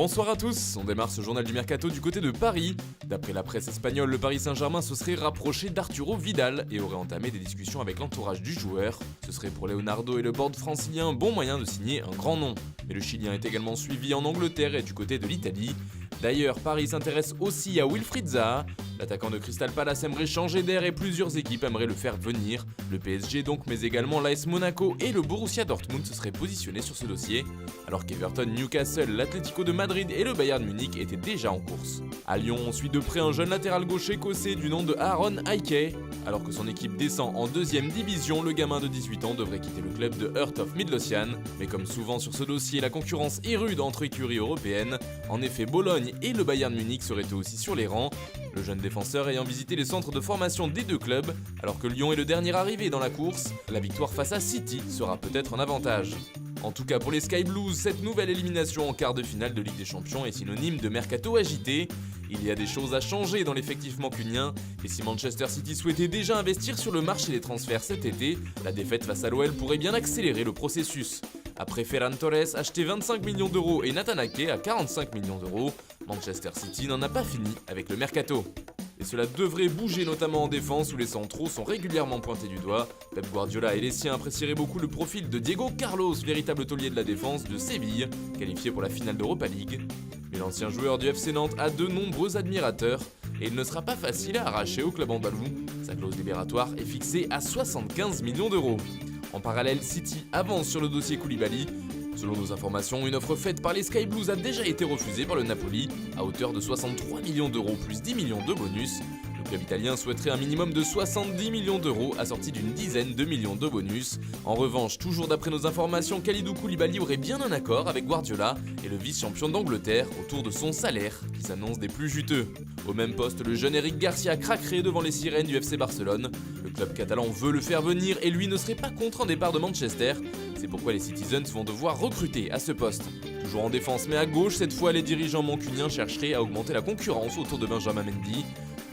Bonsoir à tous, on démarre ce journal du Mercato du côté de Paris. D'après la presse espagnole, le Paris Saint-Germain se serait rapproché d'Arturo Vidal et aurait entamé des discussions avec l'entourage du joueur. Ce serait pour Leonardo et le board francilien un bon moyen de signer un grand nom. Mais le Chilien est également suivi en Angleterre et du côté de l'Italie. D'ailleurs, Paris s'intéresse aussi à Wilfried Zaha. L'attaquant de Crystal Palace aimerait changer d'air et plusieurs équipes aimeraient le faire venir. Le PSG donc, mais également l'AS Monaco et le Borussia Dortmund se seraient positionnés sur ce dossier, alors qu'Everton, Newcastle, l'Atlético de Madrid et le Bayern Munich étaient déjà en course. À Lyon, on suit de près un jeune latéral gauche écossais du nom de Aaron Hickey. Alors que son équipe descend en 2ème division, le gamin de 18 ans devrait quitter le club de Heart of Midlothian. Mais comme souvent sur ce dossier, la concurrence est rude entre écuries européennes. En effet, Bologne et le Bayern Munich seraient eux aussi sur les rangs. Le jeune défenseur ayant visité les centres de formation des deux clubs, alors que Lyon est le dernier arrivé dans la course, la victoire face à City sera peut-être un avantage. En tout cas pour les Sky Blues, cette nouvelle élimination en quart de finale de Ligue des Champions est synonyme de mercato agité. Il y a des choses à changer dans l'effectif mancunien, et si Manchester City souhaitait déjà investir sur le marché des transferts cet été, la défaite face à l'OL pourrait bien accélérer le processus. Après Ferran Torres acheté 25 millions d'euros et Nathan Ake à 45 millions d'euros, Manchester City n'en a pas fini avec le mercato. Et cela devrait bouger notamment en défense où les centraux sont régulièrement pointés du doigt. Pep Guardiola et les siens apprécieraient beaucoup le profil de Diego Carlos, véritable taulier de la défense de Séville, qualifié pour la finale d'Europa League. Mais l'ancien joueur du FC Nantes a de nombreux admirateurs et il ne sera pas facile à arracher au club andalou. Sa clause libératoire est fixée à 75 millions d'euros. En parallèle, City avance sur le dossier Koulibaly. Selon nos informations, une offre faite par les Sky Blues a déjà été refusée par le Napoli à hauteur de 63 millions d'euros plus 10 millions de bonus. Le club italien souhaiterait un minimum de 70 millions d'euros assorti d'une dizaine de millions de bonus. En revanche, toujours d'après nos informations, Kalidou Koulibaly aurait bien un accord avec Guardiola et le vice-champion d'Angleterre autour de son salaire qui s'annonce des plus juteux. Au même poste, le jeune Eric Garcia craquerait devant les sirènes du FC Barcelone. Le club catalan veut le faire venir et lui ne serait pas contre un départ de Manchester. C'est pourquoi les Citizens vont devoir recruter à ce poste. Toujours en défense mais à gauche, cette fois les dirigeants mancuniens chercheraient à augmenter la concurrence autour de Benjamin Mendy.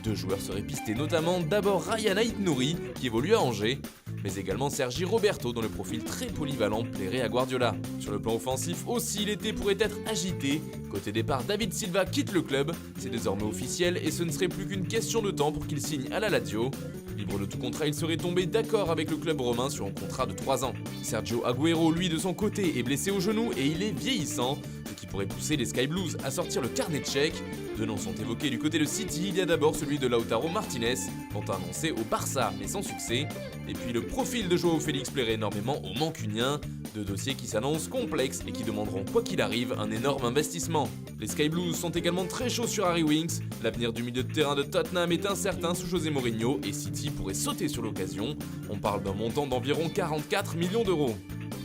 Deux joueurs seraient pistés, notamment d'abord Ryan Aït-Nouri qui évolue à Angers, mais également Sergi Roberto dont le profil très polyvalent plairait à Guardiola. Sur le plan offensif aussi, l'été pourrait être agité. Côté départ, David Silva quitte le club, c'est désormais officiel et ce ne serait plus qu'une question de temps pour qu'il signe à la Lazio. Libre de tout contrat, il serait tombé d'accord avec le club romain sur un contrat de 3 ans. Sergio Agüero, lui, de son côté, est blessé au genou et il est vieillissant, ce qui pourrait pousser les Sky Blues à sortir le carnet de chèques. Deux noms sont évoqués du côté de City, il y a d'abord celui de Lautaro Martinez, dont annoncé au Barça mais sans succès. Et puis le profil de Joao Félix plairait énormément aux Mancuniens, deux dossiers qui s'annoncent complexes et qui demanderont quoi qu'il arrive un énorme investissement. Les Sky Blues sont également très chauds sur Harry Winks, l'avenir du milieu de terrain de Tottenham est incertain sous José Mourinho et City pourrait sauter sur l'occasion, on parle d'un montant d'environ 44 millions d'euros.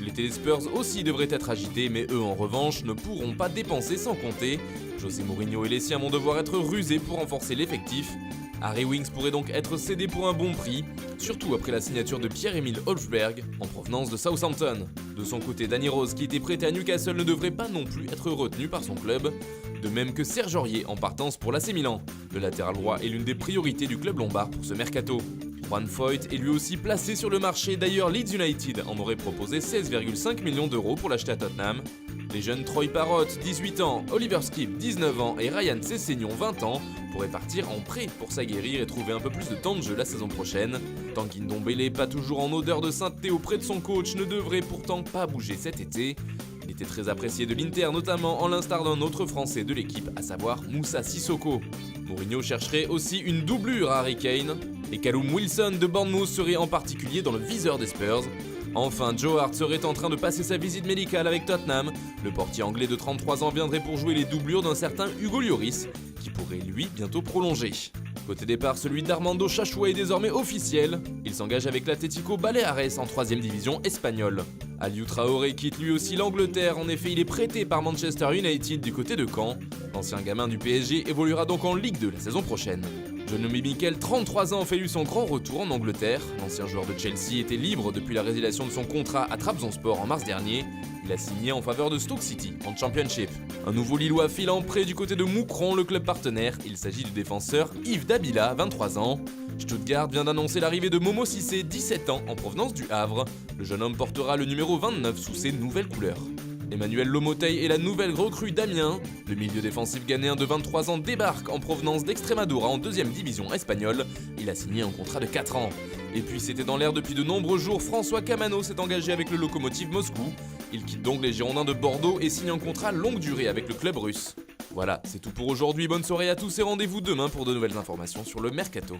L'été des Spurs aussi devraient être agités mais eux en revanche ne pourront pas dépenser sans compter. José Mourinho et les siens vont devoir être rusés pour renforcer l'effectif. Harry Winks pourrait donc être cédé pour un bon prix, surtout après la signature de Pierre-Emile Hofberg en provenance de Southampton. De son côté, Danny Rose, qui était prêté à Newcastle, ne devrait pas non plus être retenu par son club, de même que Serge Aurier en partance pour l'AC Milan. Le latéral droit est l'une des priorités du club lombard pour ce mercato. Juan Foyth est lui aussi placé sur le marché, d'ailleurs Leeds United en aurait proposé 16,5 millions d'euros pour l'acheter à Tottenham. Les jeunes Troy Parrott, 18 ans, Oliver Skip, 19 ans et Ryan Sessegnon, 20 ans, pourraient partir en prêt pour s'aguerrir et trouver un peu plus de temps de jeu la saison prochaine. Tanguy Ndombele, pas toujours en odeur de sainteté auprès de son coach, ne devrait pourtant pas bouger cet été. Il était très apprécié de l'Inter, notamment en l'instar d'un autre Français de l'équipe, à savoir Moussa Sissoko. Mourinho chercherait aussi une doublure à Harry Kane, et Callum Wilson de Bournemouth serait en particulier dans le viseur des Spurs. Enfin, Joe Hart serait en train de passer sa visite médicale avec Tottenham. Le portier anglais de 33 ans viendrait pour jouer les doublures d'un certain Hugo Lloris, qui pourrait lui bientôt prolonger. Côté départ, celui d'Armando Chachua est désormais officiel. Il s'engage avec l'Atlético Baleares en 3ème division espagnole. Aliou Traoré quitte lui aussi l'Angleterre, en effet il est prêté par Manchester United du côté de Caen. L'ancien gamin du PSG évoluera donc en Ligue 2 la saison prochaine. John Obi Mikel, 33 ans, fait lui son grand retour en Angleterre. L'ancien joueur de Chelsea était libre depuis la résiliation de son contrat à Trabzonspor en mars dernier. Il a signé en faveur de Stoke City en Championship. Un nouveau Lillois file en prêt du côté de Moucron, le club partenaire. Il s'agit du défenseur Yves Dabila, 23 ans. Stuttgart vient d'annoncer l'arrivée de Momo Cissé, 17 ans, en provenance du Havre. Le jeune homme portera le numéro 29 sous ses nouvelles couleurs. Emmanuel Lomotey est la nouvelle recrue d'Amiens. Le milieu défensif ghanéen de 23 ans débarque en provenance d'Extremadura en 2e division espagnole. Il a signé un contrat de 4 ans. Et puis c'était dans l'air depuis de nombreux jours, François Kamano s'est engagé avec le Lokomotiv Moscou. Il quitte donc les Girondins de Bordeaux et signe un contrat longue durée avec le club russe. Voilà, c'est tout pour aujourd'hui, bonne soirée à tous et rendez-vous demain pour de nouvelles informations sur le Mercato.